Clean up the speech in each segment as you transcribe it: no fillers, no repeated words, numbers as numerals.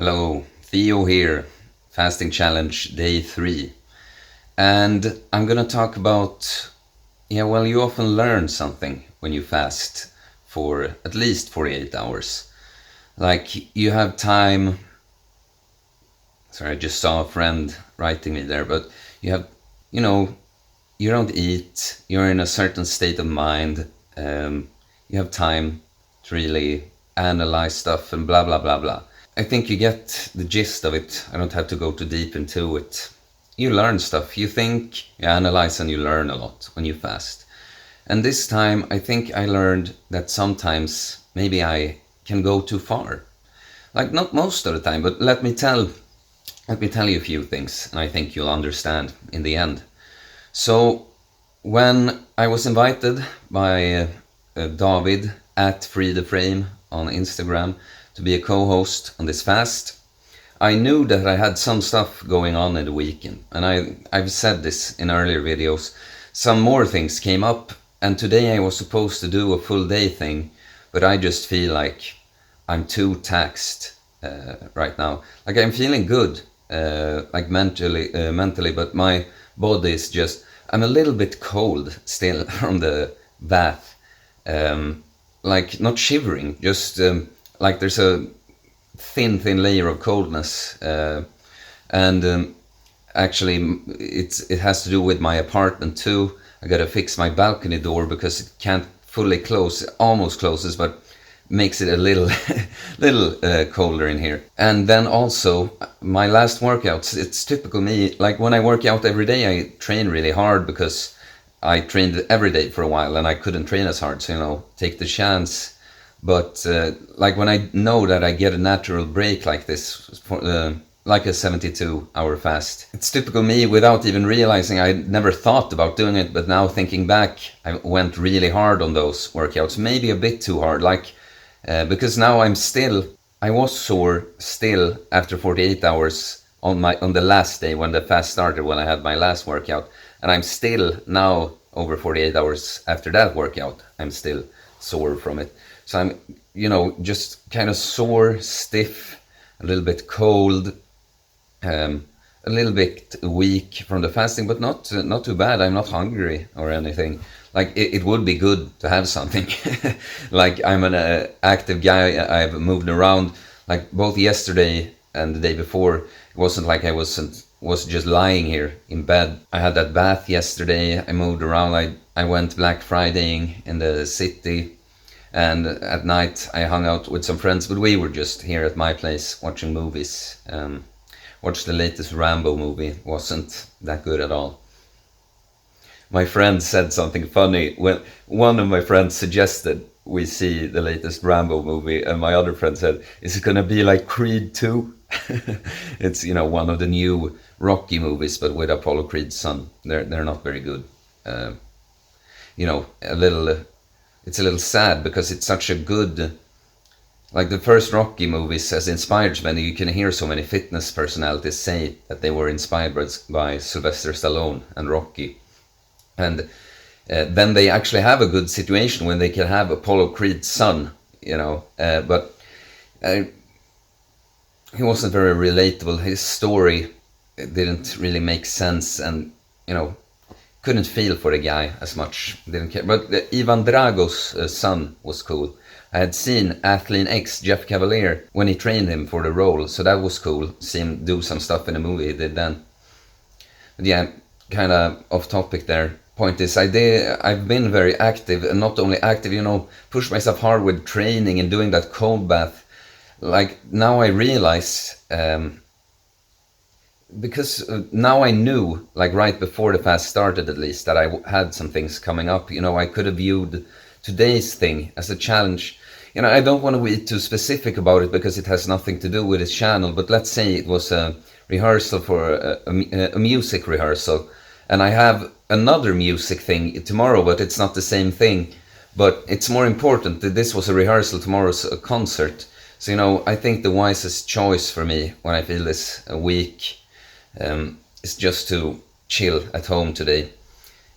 Hello, Theo here, fasting challenge day 3. And I'm gonna talk about, you often learn something when you fast for at least 48 hours. Like, you have time. Sorry, I just saw a friend writing me there, but you have, you know, you don't eat, you're in a certain state of mind, you have time to really analyze stuff and blah, blah, blah, blah. I think you get the gist of it. I don't have to go too deep into it. You learn stuff. You think, you analyze, and you learn a lot when you fast. And this time, I think I learned that sometimes maybe I can go too far. Like, not most of the time, but let me tell you a few things, and I think you'll understand in the end. So, when I was invited by David at Free the Frame on Instagram to be a co-host on this fast, I knew that I had some stuff going on in the weekend, and I've said this in earlier videos. Some more things came up, and today I was supposed to do a full day thing, but I just feel like I'm too taxed right now. Like, I'm feeling good, like mentally, but my body is just, I'm a little bit cold still from the bath. Like, not shivering, just like there's a thin layer of coldness, and actually it has to do with my apartment too. I gotta fix my balcony door because it can't fully close. It almost closes, but makes it a little colder in here. And then also my last workouts, it's typical me. Like, when I work out every day, I train really hard because I trained every day for a while and I couldn't train as hard, so take the chance. But like, when I know that I get a natural break like this, for like a 72-hour fast, it's typical me. Without even realizing, I never thought about doing it, but now thinking back, I went really hard on those workouts, maybe a bit too hard. Like, because now I was sore still after 48 hours on the last day when the fast started, when I had my last workout, and I'm still now over 48 hours after that workout, I'm still sore from it. So I'm, just kind of sore, stiff, a little bit cold, a little bit weak from the fasting, but not too bad. I'm not hungry or anything. Like, it would be good to have something. Like, I'm an active guy. I've moved around. Like, both yesterday and the day before, it wasn't like I was just lying here in bed. I had that bath yesterday. I moved around. I went Black Fridaying in the city. And at night I hung out with some friends, but we were just here at my place watching movies. Watched the latest Rambo movie. Wasn't that good at all. My friend said something funny when one of my friends suggested we see the latest Rambo movie, and my other friend said, "Is it gonna be like Creed 2?" It's, one of the new Rocky movies, but with Apollo Creed's son. They're not very good. It's a little sad because it's such a good, like, the first Rocky movies has inspired many. You can hear so many fitness personalities say that they were inspired by Sylvester Stallone and Rocky. And then they actually have a good situation when they can have Apollo Creed's son, but he wasn't very relatable. His story didn't really make sense, and, couldn't feel for the guy as much, didn't care. But Ivan Drago's son was cool. I had seen Athlete X, Jeff Cavalier, when he trained him for the role, so that was cool. See him do some stuff in the movie he did then. But yeah, kind of off topic there. Point is, I've been very active, and not only active, push myself hard with training and doing that cold bath. Like, now I realize, because now I knew, like, right before the fast started at least, that I had some things coming up. I could have viewed today's thing as a challenge. I don't want to be too specific about it because it has nothing to do with his channel, but let's say it was a rehearsal for a music rehearsal, and I have another music thing tomorrow, but it's not the same thing. But it's more important that this was a rehearsal, tomorrow's a concert. So, I think the wisest choice for me when I feel this weak is just to chill at home today.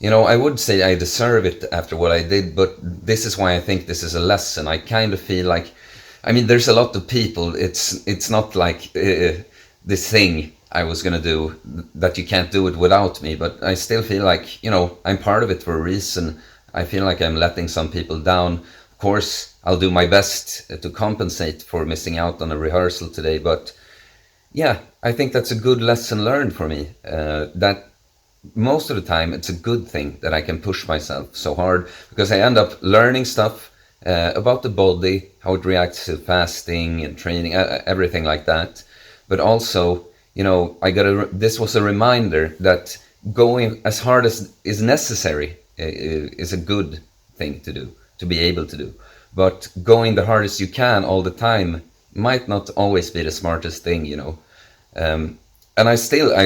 I would say I deserve it after what I did, but this is why I think this is a lesson. I kind of feel like I mean, there's a lot of people. It's not like this thing I was gonna do that you can't do it without me. But I still feel like, I'm part of it for a reason. I feel like I'm letting some people down. Of course, I'll do my best to compensate for missing out on a rehearsal today. But yeah, I think that's a good lesson learned for me. That most of the time it's a good thing that I can push myself so hard, because I end up learning stuff about the body, how it reacts to fasting and training, everything like that. But also, this was a reminder that going as hard as is necessary is a good thing to do, to be able to do. But going the hardest you can all the time might not always be the smartest thing. And I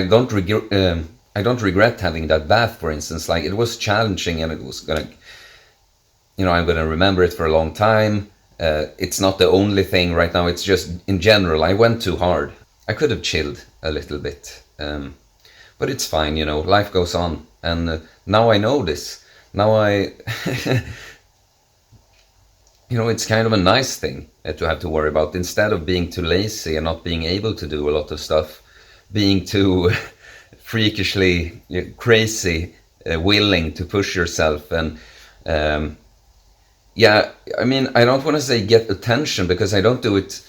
don't regret having that bath, for instance. Like, it was challenging, and it was gonna, I'm gonna remember it for a long time. It's not the only thing right now. It's just, in general, I went too hard. I could have chilled a little bit, but it's fine. Life goes on, and now I know this. Now it's kind of a nice thing to have to worry about, instead of being too lazy and not being able to do a lot of stuff, being too freakishly crazy, willing to push yourself. And I mean, I don't want to say get attention, because I don't do it.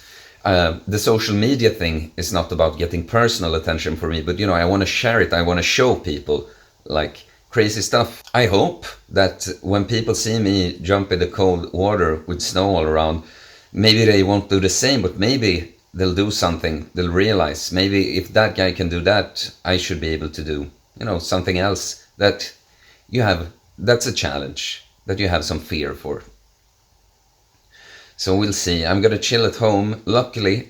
The social media thing is not about getting personal attention for me, but I want to share it. I want to show people like crazy stuff. I hope that when people see me jump in the cold water with snow all around, maybe they won't do the same, but maybe they'll do something. They'll realize, maybe if that guy can do that, I should be able to do, something else that that's a challenge that you have some fear for. So we'll see. I'm gonna chill at home. Luckily,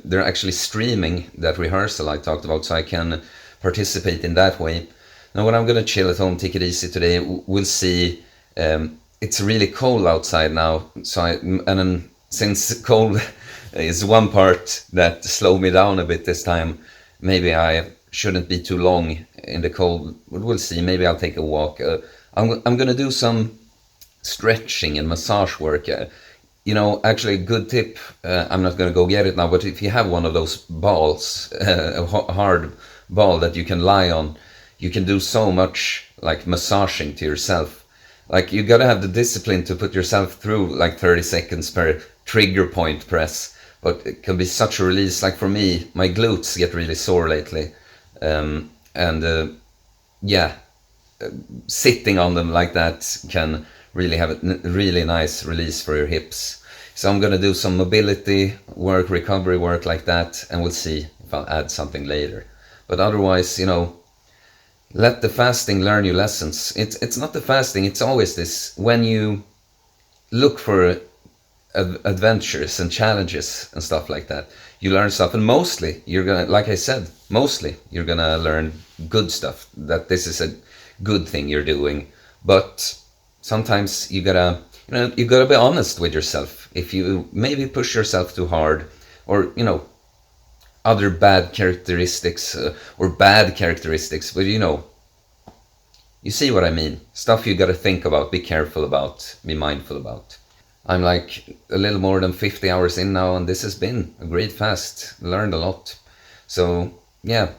they're actually streaming that rehearsal I talked about, so I can participate in that way. Now, when I'm gonna chill at home, take it easy today, we'll see. It's really cold outside now, and since cold is one part that slowed me down a bit this time, maybe I shouldn't be too long in the cold. We'll see. Maybe I'll take a walk. I'm gonna do some stretching and massage work. Actually, a good tip. I'm not gonna go get it now, but if you have one of those balls, a hard ball that you can lie on, you can do so much like massaging to yourself. Like, you gotta have the discipline to put yourself through like 30 seconds per trigger point press, but it can be such a release. Like, for me, my glutes get really sore lately, sitting on them like that can really have a really nice release for your hips. So I'm gonna do some mobility work, recovery work like that, and we'll see if I'll add something later. But otherwise, let the fasting learn you lessons. It's not the fasting, it's always this, when you look for adventures and challenges and stuff like that, you learn stuff, and mostly you're gonna, like I said, you're gonna learn good stuff, that this is a good thing you're doing. But sometimes you gotta be honest with yourself. If you maybe push yourself too hard, or other bad characteristics, but you see what I mean. Stuff you gotta think about, be careful about, be mindful about. I'm like a little more than 50 hours in now, and this has been a great fast. Learned a lot. So yeah,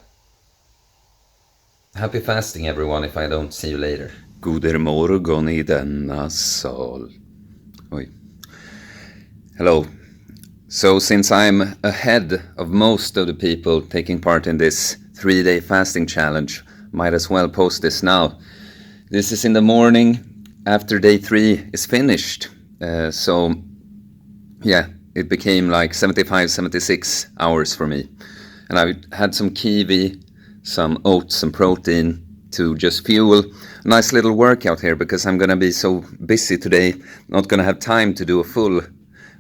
happy fasting everyone, if I don't see you later. Goder morgon i denna sal. Oj. Hello. So since I'm ahead of most of the people taking part in this 3-day fasting challenge, might as well post this now. This is in the morning after day 3 is finished. So yeah, it became like 75, 76 hours for me. And I had some kiwi, some oats, some protein to just fuel a nice little workout here, because I'm gonna be so busy today, not gonna have time to do a full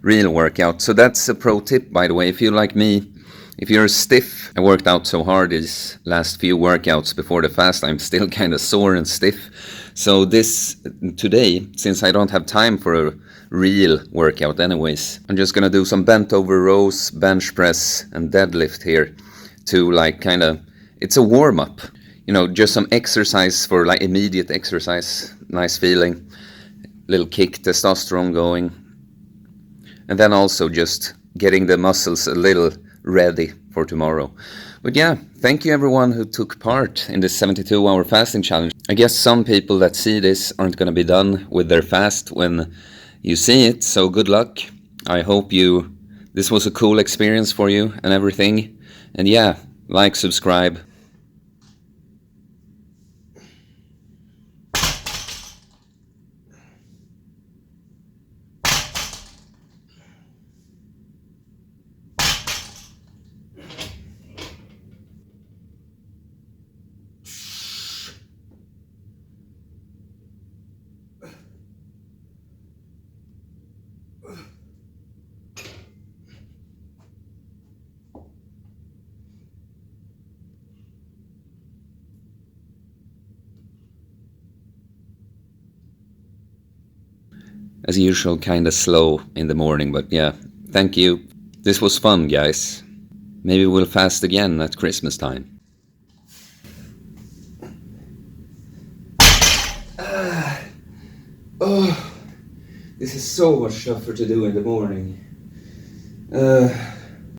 real workout. So that's a pro tip, by the way. If you're like me, if you're stiff, I worked out so hard these last few workouts before the fast, I'm still kind of sore and stiff. So today, since I don't have time for a real workout anyways, I'm just gonna do some bent over rows, bench press and deadlift here to it's a warm up, just some exercise for like immediate exercise, nice feeling, little kick, testosterone going. and then also just getting the muscles a little ready for tomorrow. But yeah, thank you everyone who took part in this 72-hour fasting challenge. I guess some people that see this aren't going to be done with their fast when you see it, so good luck. I hope this was a cool experience for you and everything. And yeah, like, subscribe. As usual, kinda slow in the morning, but yeah, thank you. This was fun, guys. Maybe we'll fast again at Christmas time. Oh, this is so much tougher to do in the morning.